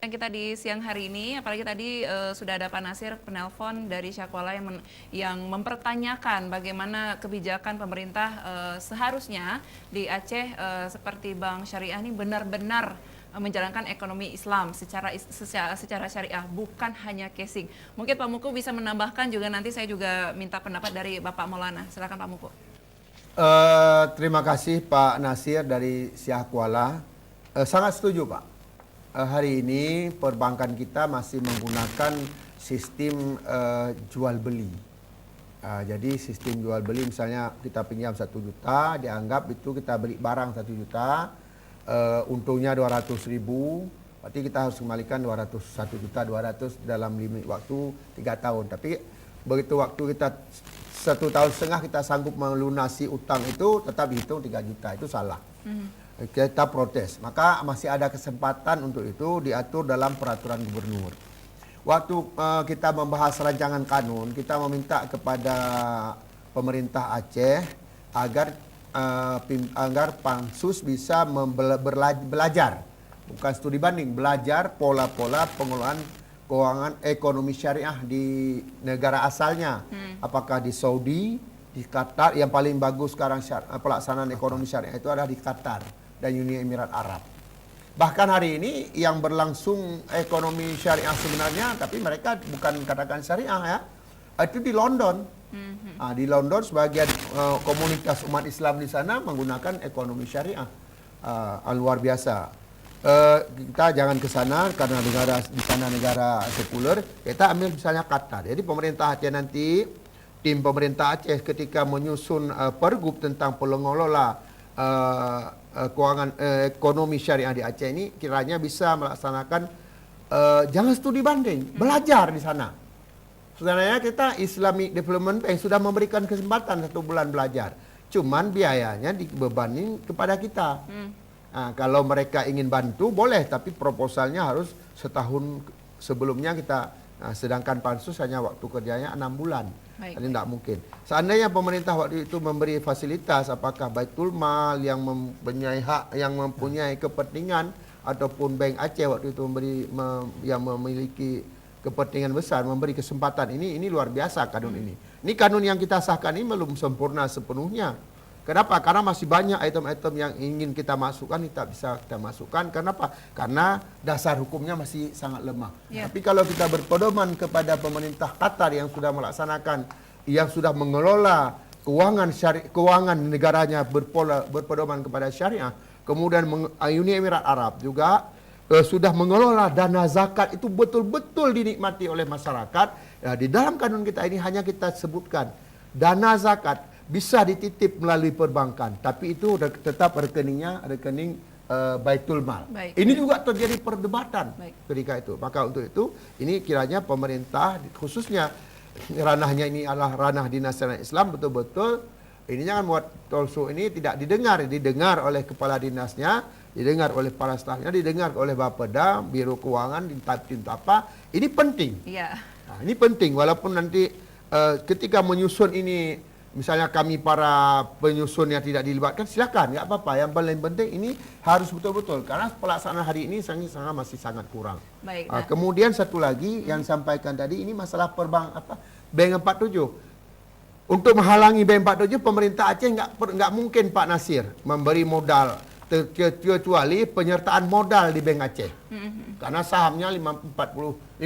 Kita di siang hari ini, apalagi tadi sudah ada Pak Nasir penelpon dari Syakuala yang mempertanyakan bagaimana kebijakan pemerintah seharusnya di Aceh seperti Bank Syariah ini benar-benar menjalankan ekonomi Islam secara syariah, bukan hanya casing. Mungkin Pak Muku bisa menambahkan juga, nanti saya juga minta pendapat dari Bapak Maulana. Silakan Pak Muku. Terima kasih Pak Nasir dari Syakuala. Sangat setuju Pak. Hari ini perbankan kita masih menggunakan sistem jual beli. Jadi sistem jual beli, misalnya kita pinjam 1 juta, dianggap itu kita beli barang 1 juta, untungnya 200.000, berarti kita harus kembalikan 1 juta 200 dalam limit waktu 3 tahun. Tapi begitu waktu kita 1,5 tahun kita sanggup melunasi utang itu, tetap dihitung 3 juta, itu salah. Kita protes, maka masih ada kesempatan untuk itu diatur dalam peraturan gubernur. Waktu kita membahas rancangan kanun, kita meminta kepada pemerintah Aceh agar Pansus bisa belajar, bukan studi banding, belajar pola-pola pengelolaan keuangan ekonomi syariah di negara asalnya. Apakah di Saudi, di Qatar, yang paling bagus sekarang pelaksanaan ekonomi syariah itu adalah di Qatar dan Uni Emirat Arab. Bahkan hari ini yang berlangsung ekonomi syariah sebenarnya, tapi mereka bukan katakan syariah ya, itu di London. Di London sebagian komunitas umat Islam di sana menggunakan ekonomi syariah. Luar biasa. Kita jangan ke sana karena negara di sana negara sekuler. Kita ambil misalnya Qatar. Jadi pemerintah Aceh nanti, tim pemerintah Aceh ketika menyusun pergub tentang pengelola keuangan ekonomi syariah di Aceh ini, kiranya bisa melaksanakan jangan studi banding, belajar di sana. Sebenarnya kita Islamic Development Bank sudah memberikan kesempatan 1 bulan belajar, cuman biayanya dibebani kepada kita. Kalau mereka ingin bantu boleh, tapi proposalnya harus setahun sebelumnya kita. Sedangkan Pansus hanya waktu kerjanya 6 bulan. Jadi tidak mungkin. Seandainya pemerintah waktu itu memberi fasilitas, apakah Baitul Mal yang mempunyai hak, yang mempunyai kepentingan, ataupun Bank Aceh waktu itu yang memiliki kepentingan besar, memberi kesempatan ini luar biasa kanun ini. Ini kanun yang kita sahkan ini belum sempurna sepenuhnya. Kenapa? Karena masih banyak item-item yang ingin kita masukkan, tidak bisa kita masukkan. Kenapa? Karena dasar hukumnya masih sangat lemah. Tapi kalau kita berpedoman kepada pemerintah Qatar yang sudah melaksanakan, yang sudah mengelola keuangan negaranya berpedoman kepada syariah, kemudian Uni Emirat Arab juga sudah mengelola dana zakat itu betul-betul dinikmati oleh masyarakat. Di dalam kanun kita ini hanya kita sebutkan dana zakat bisa dititip melalui perbankan, tapi itu tetap rekening Baitul Mal. Ini juga terjadi perdebatan ketika itu. Maka untuk itu, ini kiranya pemerintah, khususnya ranahnya ini adalah ranah dinas syariah Islam, betul-betul ini jangan buat tolso ini tidak didengar oleh kepala dinasnya, didengar oleh para stafnya, didengar oleh Bapeda, Biro Keuangan, tim apa. Ini penting. Ini penting, walaupun nanti ketika menyusun ini, misalnya kami para penyusun yang tidak dilibatkan, silakan, nggak apa-apa. Yang paling penting ini harus betul-betul, karena pelaksanaan hari ini masih sangat kurang. Kemudian satu lagi yang disampaikan tadi, ini masalah Bank 47. Untuk menghalangi Bank 47, pemerintah Aceh nggak mungkin Pak Nasir memberi modal, kecuali penyertaan modal di Bank Aceh. Karena sahamnya 51%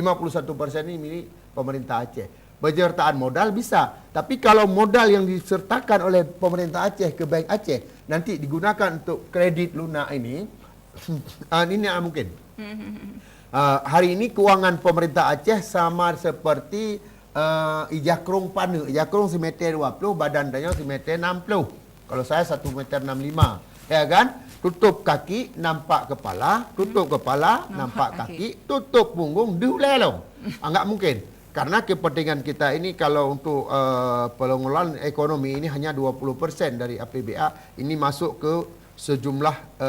ini milik pemerintah Aceh. Penyertaan modal bisa, tapi kalau modal yang disertakan oleh pemerintah Aceh ke Bank Aceh nanti digunakan untuk kredit lunak ini tidak mungkin. Hari ini keuangan pemerintah Aceh sama seperti Ijakrung Panu. Ijakrung 1,20 meter, badan danya 1,60 meter. Kalau saya 1,65 meter, ya kan? Tutup kaki, nampak kepala, tutup kepala, nampak kaki, tutup punggung, diulelong. Enggak mungkin. Karena kepentingan kita ini kalau untuk pengelolaan ekonomi ini hanya 20% dari APBA ini masuk ke sejumlah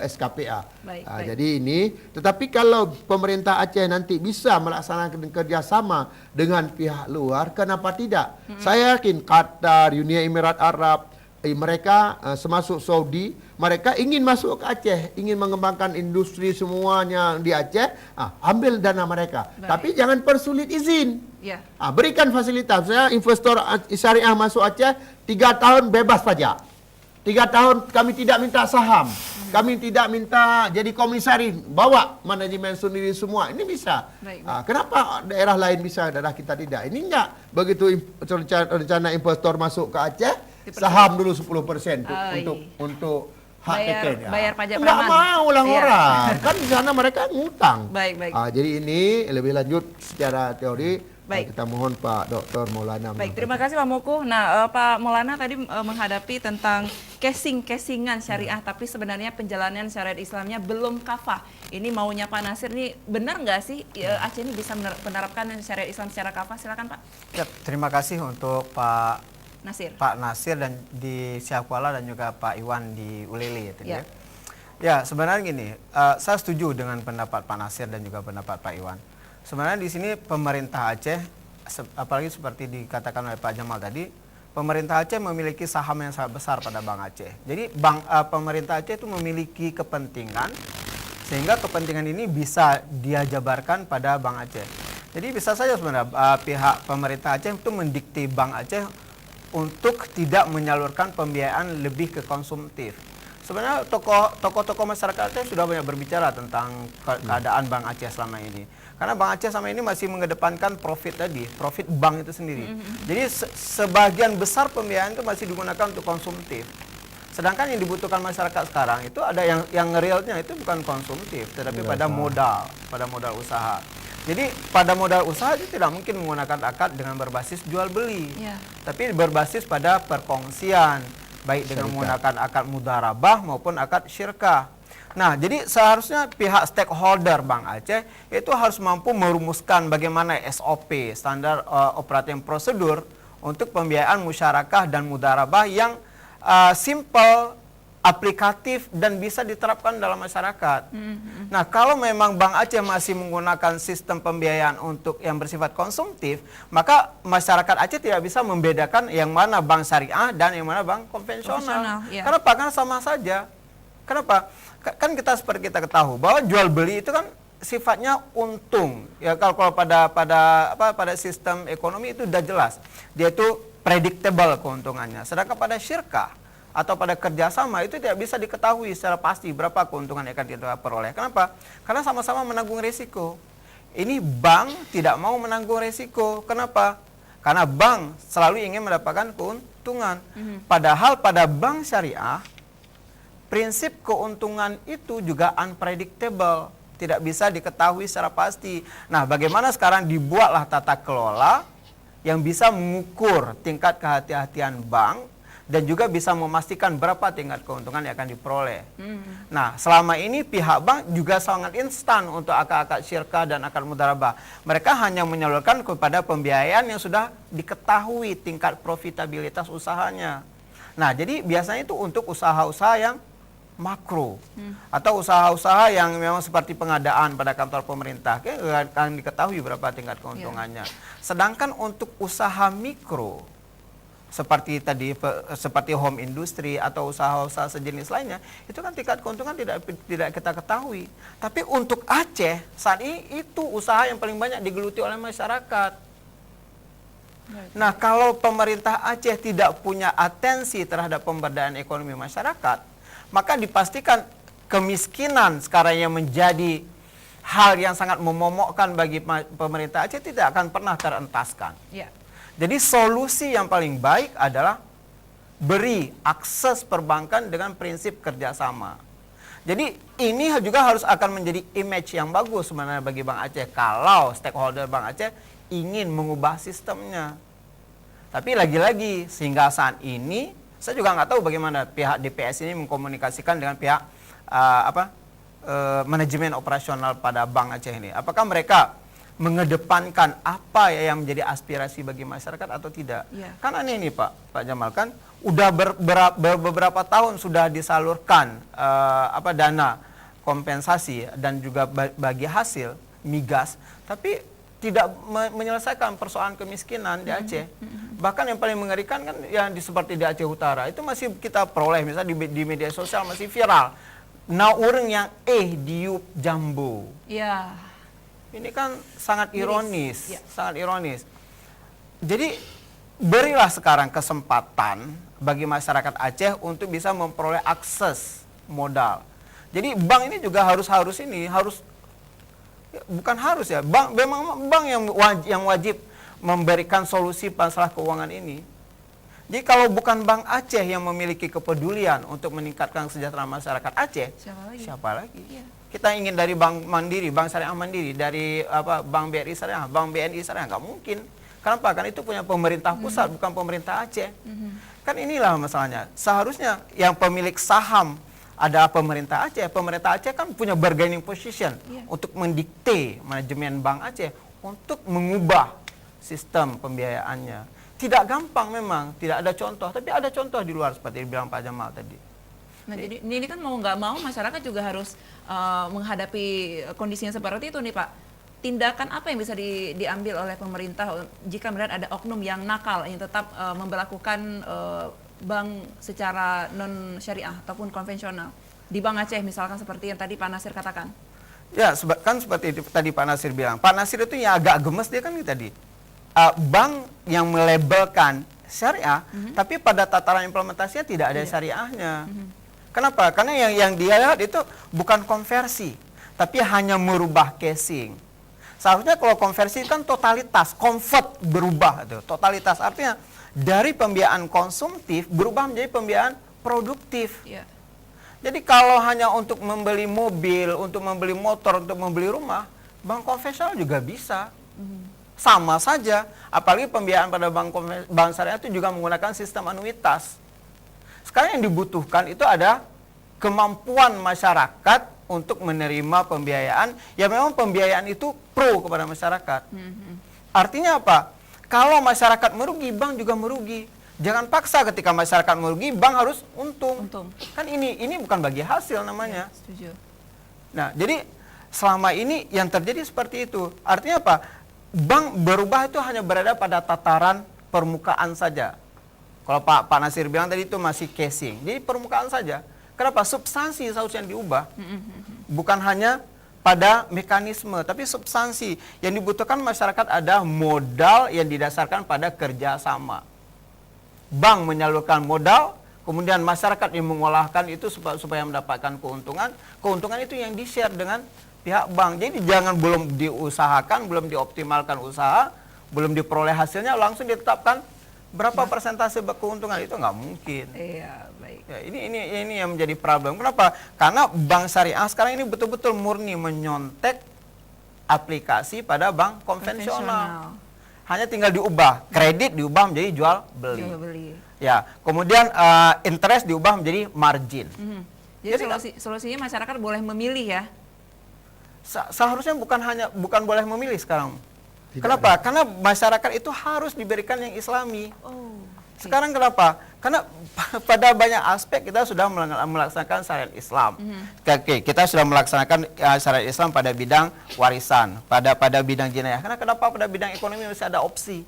SKPA. Jadi ini, tetapi kalau pemerintah Aceh nanti bisa melaksanakan kerjasama dengan pihak luar, kenapa tidak? Saya yakin Qatar, Uni Emirat Arab, mereka termasuk Saudi, mereka ingin masuk ke Aceh, ingin mengembangkan industri semuanya di Aceh, ambil dana mereka. Baik. Tapi jangan persulit izin. Ya. Berikan fasilitas. Saya investor syariah masuk Aceh, 3 tahun bebas pajak. 3 tahun kami tidak minta saham. Kami tidak minta jadi komisaris. Bawa manajemen sendiri semua. Ini bisa. Baik. Kenapa daerah lain bisa, daerah kita tidak? Ini enggak. Begitu rencana investor masuk ke Aceh, saham dulu 10% untuk hak tiket. Bayar pajak Enggak preman. mau lah Iya. orang. Kan di sana mereka ngutang. Baik. Jadi ini lebih lanjut secara teori. Baik. Kita mohon Pak Dr. Maulana. Baik, terima kasih Pak Mukuh. Nah, Pak Maulana tadi menghadapi tentang casingan syariah, tapi sebenarnya penjalanan syariat Islamnya belum kafah. Ini maunya Pak Nasir, ini benar nggak sih Aceh ini bisa menerapkan syariat Islam secara kafah? Silakan Pak Ya, terima kasih untuk Pak Nasir. dan di Siakuala dan juga Pak Iwan di Ulele tadi Ya. ya. Ya, sebenarnya gini, saya setuju dengan pendapat Pak Nasir dan juga pendapat Pak Iwan. Sebenarnya di sini pemerintah Aceh, apalagi seperti dikatakan oleh Pak Jamal tadi, pemerintah Aceh memiliki saham yang sangat besar pada Bank Aceh. Jadi pemerintah Aceh itu memiliki kepentingan, sehingga kepentingan ini bisa dia jabarkan pada Bank Aceh. Jadi bisa saja sebenarnya pihak pemerintah Aceh itu mendikte Bank Aceh untuk tidak menyalurkan pembiayaan lebih ke konsumtif. Sebenarnya tokoh-tokoh masyarakat Aceh sudah banyak berbicara tentang keadaan Bank Aceh selama ini. Karena Bank Aceh selama ini masih mengedepankan profit tadi, profit bank itu sendiri. Jadi sebagian besar pembiayaan itu masih digunakan untuk konsumtif. Sedangkan yang dibutuhkan masyarakat sekarang itu ada yang realnya itu bukan konsumtif, tetapi pada modal usaha. Jadi pada modal usaha itu tidak mungkin menggunakan akad dengan berbasis jual beli, tapi berbasis pada perkongsian, baik dengan menggunakan akad mudharabah maupun akad syirkah. Nah, jadi seharusnya pihak stakeholder Bank Aceh itu harus mampu merumuskan bagaimana SOP, standar operating prosedur, untuk pembiayaan musyarakah dan mudharabah yang simple, aplikatif, dan bisa diterapkan dalam masyarakat. Nah, kalau memang Bank Aceh masih menggunakan sistem pembiayaan untuk yang bersifat konsumtif, maka masyarakat Aceh tidak bisa membedakan yang mana bank syariah dan yang mana bank konvensional. Kenapa? Karena sama saja. Kenapa? Kan seperti kita ketahui bahwa jual beli itu kan sifatnya untung. Ya, kalau pada sistem ekonomi itu sudah jelas. Dia itu predictable keuntungannya. Sedangkan pada syirkah atau pada kerjasama itu tidak bisa diketahui secara pasti berapa keuntungan yang akan kita peroleh. Kenapa? Karena sama-sama menanggung risiko. Ini bank tidak mau menanggung risiko. Kenapa? Karena bank selalu ingin mendapatkan keuntungan. Padahal pada bank syariah, prinsip keuntungan itu juga unpredictable, tidak bisa diketahui secara pasti. Nah, bagaimana sekarang dibuatlah tata kelola yang bisa mengukur tingkat kehati-hatian bank dan juga bisa memastikan berapa tingkat keuntungan yang akan diperoleh. Nah, selama ini pihak bank juga sangat instan untuk akad-akad syirkah dan akad mudharabah. Mereka hanya menyalurkan kepada pembiayaan yang sudah diketahui tingkat profitabilitas usahanya. Nah, jadi biasanya itu untuk usaha-usaha yang makro atau usaha-usaha yang memang seperti pengadaan pada kantor pemerintah akan diketahui berapa tingkat keuntungannya. Sedangkan untuk usaha mikro seperti tadi seperti home industry atau usaha-usaha sejenis lainnya itu kan tingkat keuntungan tidak kita ketahui. Tapi untuk Aceh saat ini itu usaha yang paling banyak digeluti oleh masyarakat. Nah, kalau pemerintah Aceh tidak punya atensi terhadap pemberdayaan ekonomi masyarakat, maka dipastikan kemiskinan sekarang yang menjadi hal yang sangat memomokkan bagi pemerintah Aceh tidak akan pernah terentaskan. Jadi solusi yang paling baik adalah beri akses perbankan dengan prinsip kerjasama. Jadi ini juga harus akan menjadi image yang bagus sebenarnya bagi Bank Aceh kalau stakeholder Bank Aceh ingin mengubah sistemnya. Tapi lagi-lagi sehingga saat ini saya juga nggak tahu bagaimana pihak DPS ini mengkomunikasikan dengan pihak manajemen operasional pada Bank Aceh ini. Apakah mereka mengedepankan apa yang menjadi aspirasi bagi masyarakat atau tidak? Kan aneh nih Pak Jamal, kan udah beberapa tahun sudah disalurkan dana kompensasi dan juga bagi hasil migas, tapi tidak menyelesaikan persoalan kemiskinan di Aceh. Bahkan yang paling mengerikan kan yang seperti di Aceh Utara itu masih kita peroleh misalnya di media sosial masih viral. Urang yang diup jambu. Ya. Ini kan sangat ironis, Ya. sangat ironis. Jadi berilah sekarang kesempatan bagi masyarakat Aceh untuk bisa memperoleh akses modal. Jadi bank ini juga harus bukan harus ya, memang bank yang wajib memberikan solusi masalah keuangan ini. Jadi kalau bukan Bank Aceh yang memiliki kepedulian untuk meningkatkan kesejahteraan masyarakat Aceh, siapa lagi? Ya. Kita ingin dari Bank Mandiri, Bank Syariah Mandiri, dari Bank BRI Syariah, Bank BNI Syariah, nggak mungkin. Kenapa? Karena itu punya pemerintah pusat, bukan pemerintah Aceh. Kan inilah masalahnya. Seharusnya yang pemilik saham ada pemerintah Aceh. Pemerintah Aceh kan punya bargaining position untuk mendikte manajemen Bank Aceh untuk mengubah sistem pembiayaannya. Tidak gampang memang, tidak ada contoh, tapi ada contoh di luar seperti dibilang Pak Jamal tadi. Nah, jadi ini kan mau nggak mau masyarakat juga harus menghadapi kondisinya seperti itu nih Pak. Tindakan apa yang bisa diambil oleh pemerintah jika melihat ada oknum yang nakal yang tetap memberlakukan bank secara non syariah ataupun konvensional di Bank Aceh misalkan seperti yang tadi Pak Nasir katakan? Ya, kan seperti tadi Pak Nasir bilang. Pak Nasir itu yang agak gemes dia kan tadi. Bank yang melabelkan syariah, tapi pada tataran implementasinya tidak ada syariahnya. Kenapa? Karena yang dia lihat itu bukan konversi, tapi hanya merubah casing. Seharusnya kalau konversi kan totalitas, convert berubah itu. Totalitas artinya dari pembiayaan konsumtif berubah menjadi pembiayaan produktif. Ya. Jadi kalau hanya untuk membeli mobil, untuk membeli motor, untuk membeli rumah, bank konvensional juga bisa. Sama saja, apalagi pembiayaan pada bank syariah itu juga menggunakan sistem anuitas. Sekarang yang dibutuhkan itu ada kemampuan masyarakat untuk menerima pembiayaan, ya memang pembiayaan itu pro kepada masyarakat. Artinya apa? Kalau masyarakat merugi, bank juga merugi. Jangan paksa ketika masyarakat merugi, bank harus untung. Kan ini bukan bagi hasil namanya. Ya, setuju. Nah, jadi selama ini yang terjadi seperti itu. Artinya apa? Bank berubah itu hanya berada pada tataran permukaan saja. Kalau Pak Nasir bilang tadi itu masih casing. Jadi permukaan saja. Kenapa? Substansi seharusnya diubah. Bukan hanya pada mekanisme, tapi substansi. Yang dibutuhkan masyarakat ada modal yang didasarkan pada kerjasama. Bank menyalurkan modal, kemudian masyarakat yang mengolahkan itu supaya mendapatkan keuntungan. Keuntungan itu yang di-share dengan pihak bank. Jadi jangan belum diusahakan, belum dioptimalkan usaha, belum diperoleh hasilnya, langsung ditetapkan berapa persentase keuntungan. Itu nggak mungkin. Iya, baik. Ya, ini yang menjadi problem. Kenapa? Karena bank syariah sekarang ini betul-betul murni menyontek aplikasi pada bank konvensional. Hanya tinggal diubah, kredit diubah menjadi jual beli. Ya, kemudian interest diubah menjadi margin. Jadi solusinya masyarakat boleh memilih ya. Seharusnya bukan boleh memilih sekarang. Kenapa? Karena masyarakat itu harus diberikan yang Islami. Sekarang kenapa? Karena pada banyak aspek kita sudah melaksanakan syariat Islam. Kita sudah melaksanakan syariat Islam pada bidang warisan, pada bidang jenayah. Karena kenapa pada bidang ekonomi masih ada opsi?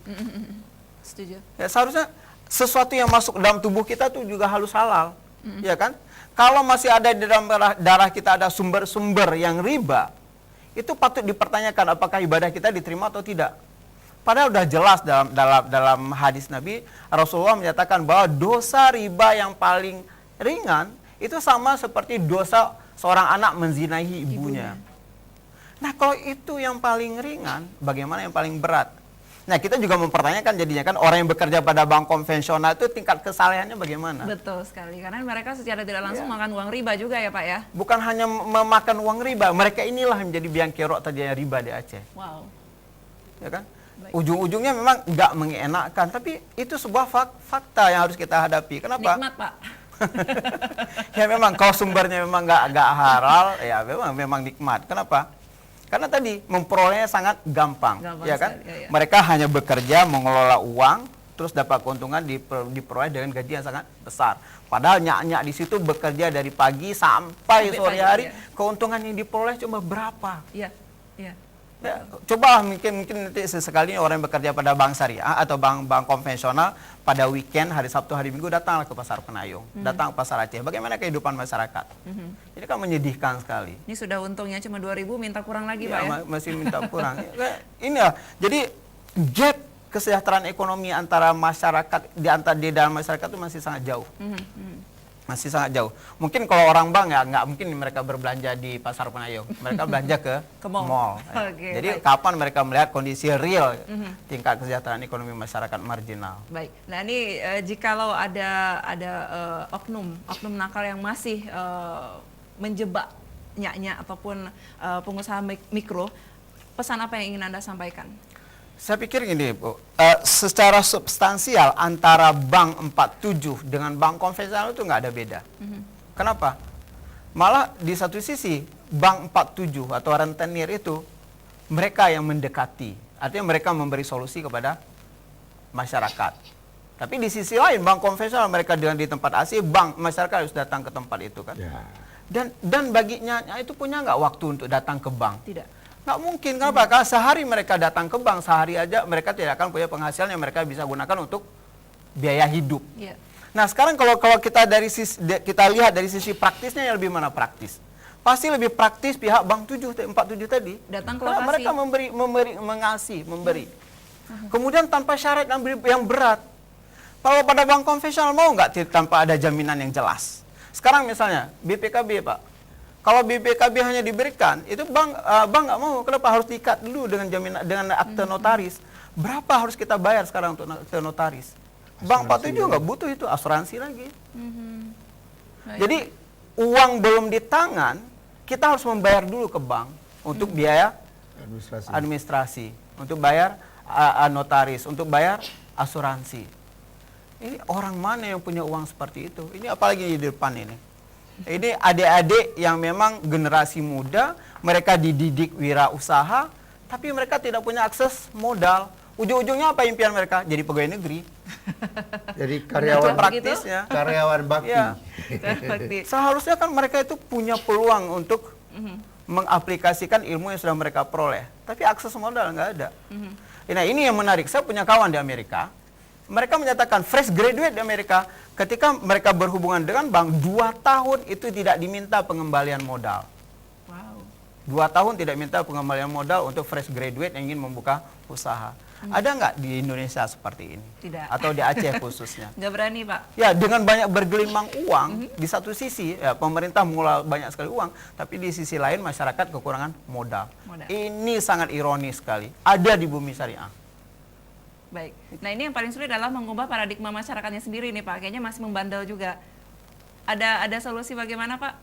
Setuju. Ya, seharusnya sesuatu yang masuk dalam tubuh kita tuh juga harus halal, ya kan? Kalau masih ada di dalam darah kita ada sumber-sumber yang riba, itu patut dipertanyakan apakah ibadah kita diterima atau tidak. Padahal sudah jelas dalam hadis Nabi, Rasulullah menyatakan bahwa dosa riba yang paling ringan itu sama seperti dosa seorang anak menzinahi ibunya. Nah, kalau itu yang paling ringan, bagaimana yang paling berat? Nah, kita juga mempertanyakan jadinya kan orang yang bekerja pada bank konvensional itu tingkat kesalehannya bagaimana? Betul sekali, karena mereka secara tidak langsung makan uang riba juga ya Pak ya? Bukan hanya memakan uang riba, mereka inilah yang menjadi biang kerok terjadinya riba di Aceh. Wow. Ya kan? Ujung-ujungnya memang nggak mengenakan, tapi itu sebuah fakta yang harus kita hadapi. Kenapa? Nikmat Pak. Ya memang kalau sumbernya memang nggak halal, ya memang nikmat. Kenapa? Karena tadi memperolehnya sangat gampang ya kan? Sekali, ya. Mereka hanya bekerja mengelola uang, terus dapat keuntungan diperoleh dengan gaji yang sangat besar. Padahal nyak-nyak di situ bekerja dari pagi sampai sore hari, keuntungan yang diperoleh cuma berapa? Iya, iya. Ya, coba mungkin nanti sesekali orang yang bekerja pada bank syariah atau bank konvensional pada weekend hari Sabtu hari Minggu datanglah ke pasar Penayung, datang ke pasar Aceh. Bagaimana kehidupan masyarakat? Ini kan menyedihkan sekali. Ini sudah untungnya cuma 2.000, minta kurang lagi Pak ya. Masih minta kurang. Ini ya, jadi gap kesejahteraan ekonomi antara masyarakat di dalam masyarakat itu masih sangat jauh. Masih sangat jauh. Mungkin kalau orang bank ya nggak mungkin mereka berbelanja di pasar Penayung. Mereka belanja ke mall. Oke, Jadi baik. kapan mereka melihat kondisi real tingkat kesejahteraan ekonomi masyarakat marginal? Baik. Nah ini jikalau ada oknum nakal yang masih menjebak nyak-nyak ataupun pengusaha mikro, pesan apa yang ingin Anda sampaikan? Saya pikir gini, Bu, secara substansial antara bank 47 dengan bank konvensional itu nggak ada beda. Kenapa? Malah di satu sisi bank 47 atau rentenir itu mereka yang mendekati, artinya mereka memberi solusi kepada masyarakat. Tapi di sisi lain bank konvensional mereka dengan di tempat asli, bank masyarakat harus datang ke tempat itu kan. Ya. Dan baginya itu punya nggak waktu untuk datang ke bank? Tidak. Nggak mungkin, kenapa? Karena sehari mereka datang ke bank, sehari aja mereka tidak akan punya penghasilan yang mereka bisa gunakan untuk biaya hidup. Iya. Nah sekarang kalau kita kita lihat dari sisi praktisnya yang lebih mana praktis? Pasti lebih praktis pihak bank 47 tadi. Datang ke Karena lokasi. mereka memberi. Kemudian tanpa syarat yang berat. Kalau pada bank konvensional mau nggak tanpa ada jaminan yang jelas? Sekarang misalnya BPKB Pak. Kalau BPKB hanya diberikan, itu bank nggak mau. Kenapa harus diikat dulu dengan jaminan dengan akte notaris? Berapa harus kita bayar sekarang untuk akte notaris? Bank 47 nggak butuh itu, asuransi lagi. Baik. Jadi uang belum di tangan, kita harus membayar dulu ke bank untuk biaya administrasi, untuk bayar notaris, untuk bayar asuransi. Ini orang mana yang punya uang seperti itu? Ini apalagi di depan ini. Ini adik-adik yang memang generasi muda, mereka dididik wirausaha, tapi mereka tidak punya akses modal. Ujung-ujungnya apa impian mereka? Jadi pegawai negeri. Jadi Itu karyawan praktisnya. karyawan bakti. Ya. Bakti. Seharusnya kan mereka itu punya peluang untuk mengaplikasikan ilmu yang sudah mereka peroleh. Tapi akses modal nggak ada. Nah ini yang menarik. Saya punya kawan di Amerika. Mereka menyatakan fresh graduate di Amerika, ketika mereka berhubungan dengan bank, 2 tahun itu tidak diminta pengembalian modal. Wow. 2 tahun tidak minta pengembalian modal untuk fresh graduate yang ingin membuka usaha. Ada nggak di Indonesia seperti ini? Tidak. Atau di Aceh khususnya? Nggak berani Pak. Ya, dengan banyak bergelimang uang, di satu sisi ya, pemerintah mulai banyak sekali uang, tapi di sisi lain masyarakat kekurangan modal. Ini sangat ironis sekali. Ada di bumi syariah. Baik. Nah ini yang paling sulit adalah mengubah paradigma masyarakatnya sendiri nih Pak. Kayaknya masih membandel juga. Ada solusi bagaimana Pak?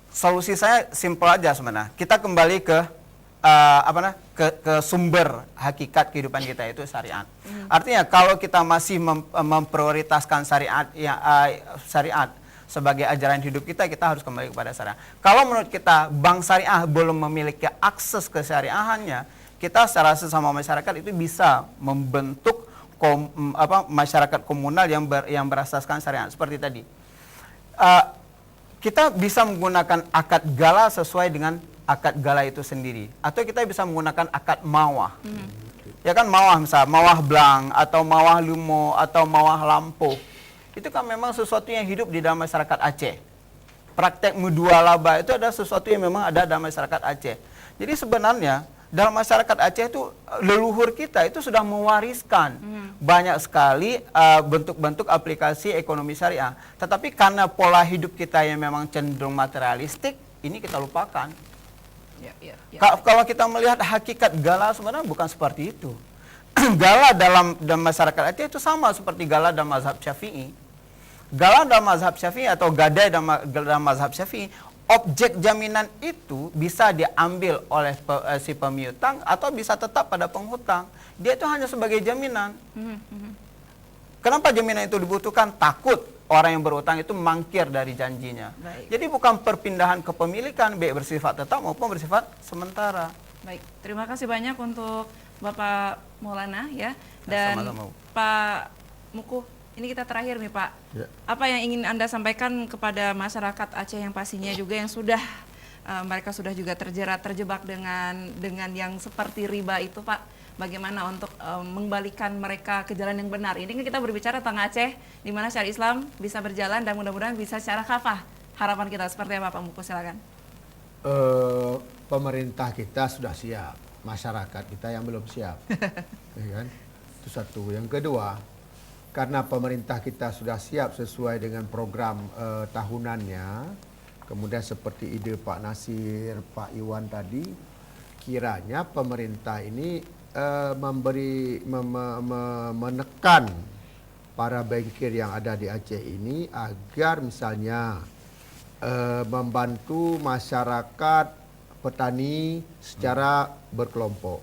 Solusi saya simpel aja sebenarnya. Kita kembali ke ke sumber hakikat kehidupan kita itu syariat. Artinya kalau kita masih memprioritaskan syariat sebagai ajaran hidup kita harus kembali kepada syariat. Kalau menurut kita bank syariah belum memiliki akses ke syariahannya, kita secara sesama masyarakat itu bisa membentuk masyarakat komunal yang berasaskan syariat seperti tadi. Kita bisa menggunakan akad gala sesuai dengan akad gala itu sendiri, atau kita bisa menggunakan akad mawah. Ya kan mawah, misalnya mawah blang atau mawah lumo atau mawah lampu. Itu kan memang sesuatu yang hidup di dalam masyarakat Aceh. Praktek mudua laba itu adalah sesuatu yang memang ada dalam masyarakat Aceh. Jadi sebenarnya dalam masyarakat Aceh itu leluhur kita itu sudah mewariskan banyak sekali bentuk-bentuk aplikasi ekonomi syariah. Tetapi karena pola hidup kita yang memang cenderung materialistik, ini kita lupakan. Ya. Kalau kita melihat hakikat gala sebenarnya bukan seperti itu. Gala dalam masyarakat Aceh itu sama seperti gala dalam mazhab Syafi'i. Gala dalam mazhab Syafi'i atau gadai dalam mazhab Syafi'i, objek jaminan itu bisa diambil oleh si pemiutang atau bisa tetap pada penghutang. Dia itu hanya sebagai jaminan. Kenapa jaminan itu dibutuhkan? Takut orang yang berutang itu mangkir dari janjinya. Baik. Jadi bukan perpindahan kepemilikan, baik bersifat tetap maupun bersifat sementara. Baik, terima kasih banyak untuk Bapak Maulana ya. Dan Sama-sama. Pak Mukuh, ini kita terakhir nih Pak. Ya. Apa yang ingin Anda sampaikan kepada masyarakat Aceh yang pastinya juga yang sudah mereka sudah juga terjebak dengan yang seperti riba itu, Pak. Bagaimana untuk mengembalikan mereka ke jalan yang benar? Ini kan kita berbicara tentang Aceh, di mana syariat Islam bisa berjalan dan mudah-mudahan bisa secara kafah. Harapan kita seperti apa, Pak Muku? Silakan. Pemerintah kita sudah siap, masyarakat kita yang belum siap, ya kan? Itu satu. Yang kedua, karena pemerintah kita sudah siap sesuai dengan program tahunannya, kemudian seperti ide Pak Nasir, Pak Iwan tadi, kiranya pemerintah ini menekan para bankir yang ada di Aceh ini agar misalnya membantu masyarakat petani secara berkelompok.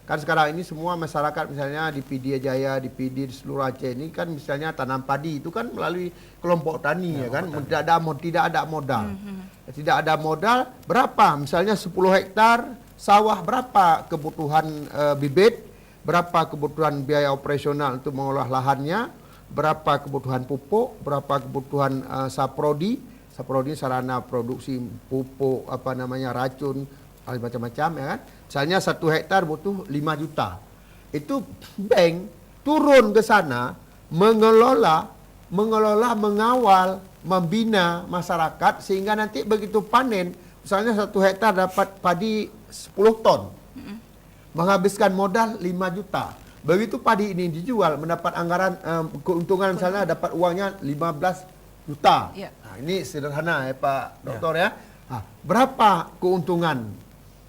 Kan sekarang ini semua masyarakat misalnya di PD Jaya, di PD di seluruh Aceh ini kan misalnya tanam padi itu kan melalui kelompok tani ya kan, tidak ada modal. Tidak ada modal, berapa? Misalnya 10 hektar sawah, berapa kebutuhan bibit, berapa kebutuhan biaya operasional untuk mengolah lahannya, berapa kebutuhan pupuk, berapa kebutuhan saprodi sarana produksi pupuk, racun, macam-macam ya kan. Misalnya 1 hektar butuh 5 juta. Itu bank turun ke sana mengelola, mengawal, membina masyarakat sehingga nanti begitu panen, misalnya 1 hektar dapat padi 10 ton, menghabiskan modal 5 juta. Begitu padi ini dijual, mendapat anggaran keuntungan misalnya dapat uangnya 15 juta. Ya. Nah, ini sederhana ya Pak Doktor ya. Nah, berapa keuntungan?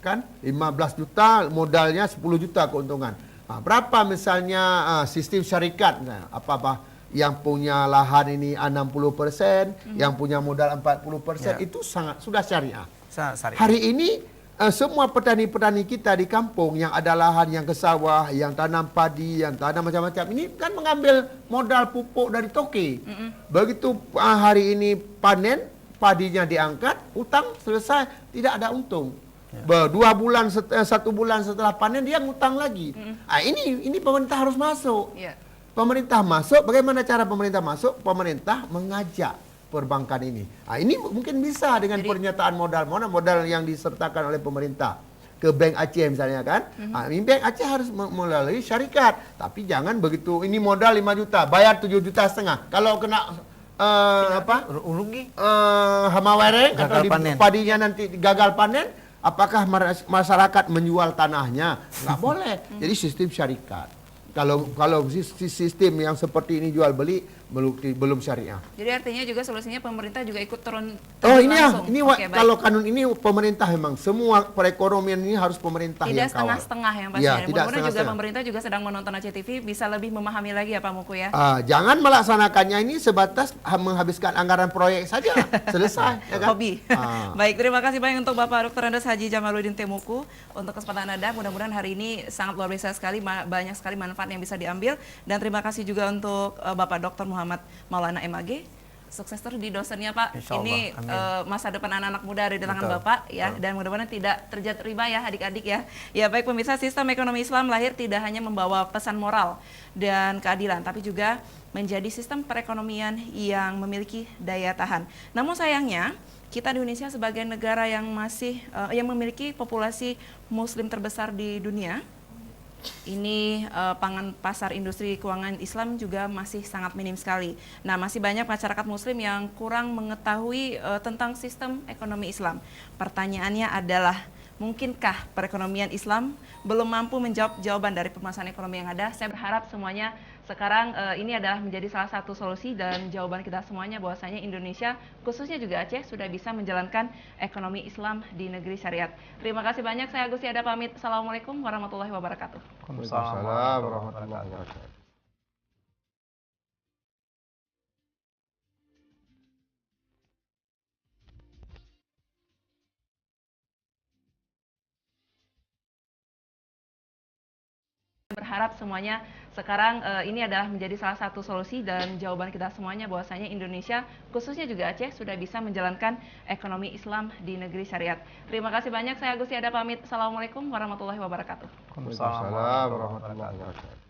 Kan 15 juta, modalnya 10 juta keuntungan. Nah, berapa misalnya sistem syarikat? Nah, apa yang punya lahan ini 60%, yang punya modal 40%, itu sangat sudah syariah. Hari ini semua petani-petani kita di kampung yang ada lahan, yang ke sawah, yang tanam padi, yang tanam macam-macam, ini kan mengambil modal pupuk dari toke. Begitu hari ini panen, padinya diangkat, utang selesai, tidak ada untung. 1 bulan setelah panen dia ngutang lagi. Ini pemerintah harus masuk. Pemerintah masuk, bagaimana cara pemerintah masuk? Pemerintah mengajak perbankan ini. Ini mungkin bisa dengan pernyataan modal yang disertakan oleh pemerintah ke Bank Aceh misalnya kan. Bank Aceh harus melalui syarikat. Tapi jangan begitu ini modal 5 juta, bayar 7,5 juta. Kalau kena rugi, hama wereng atau padinya nanti gagal panen, apakah masyarakat menjual tanahnya? Nggak boleh. Jadi sistem syarikat. Kalau sistem yang seperti ini jual beli belum syariah. Jadi artinya juga solusinya pemerintah juga ikut turun langsung. Oke, kalau kanun ini pemerintah memang semua perekonomian ini harus pemerintah yang kawal. Tidak setengah-setengah yang pastinya. Mudah-mudahan juga pemerintah juga sedang menonton Aceh TV bisa lebih memahami lagi ya Pak Muku ya. Jangan melaksanakannya ini sebatas menghabiskan anggaran proyek saja. Selesai. Ya kan? Hobi. Baik, terima kasih banyak untuk Bapak Dr. Andes Haji Jamaluddin Temuku untuk kesempatan Anda. Mudah-mudahan hari ini sangat luar biasa sekali, banyak sekali manfaat yang bisa diambil. Dan terima kasih juga untuk Bapak Dr. Muhammad Maulana MAG, sukses terus di dosennya Pak. Ini masa depan anak-anak muda ada di tangan Bapak ya. Dan mudah-mudahan tidak terjatuh riba ya adik-adik ya. Ya baik pemirsa, sistem ekonomi Islam lahir tidak hanya membawa pesan moral dan keadilan, tapi juga menjadi sistem perekonomian yang memiliki daya tahan. Namun sayangnya kita di Indonesia sebagai negara yang masih yang memiliki populasi Muslim terbesar di dunia, ini pangan pasar industri keuangan Islam juga masih sangat minim sekali. Nah, masih banyak masyarakat Muslim yang kurang mengetahui tentang sistem ekonomi Islam. Pertanyaannya adalah, mungkinkah perekonomian Islam belum mampu menjawab jawaban dari permasalahan ekonomi yang ada? Saya berharap semuanya sekarang ini adalah menjadi salah satu solusi dan jawaban kita semuanya bahwasanya Indonesia, khususnya juga Aceh, sudah bisa menjalankan ekonomi Islam di negeri syariat. Terima kasih banyak, saya Agusti Ada pamit. Assalamualaikum warahmatullahi wabarakatuh. Waalaikumsalam warahmatullahi wabarakatuh. Berharap semuanya sekarang ini adalah menjadi salah satu solusi dan jawaban kita semuanya bahwasanya Indonesia, khususnya juga Aceh, sudah bisa menjalankan ekonomi Islam di negeri syariat. Terima kasih banyak, saya Agusti Ada pamit. Assalamualaikum warahmatullahi wabarakatuh. Waalaikumsalam warahmatullahi wabarakatuh.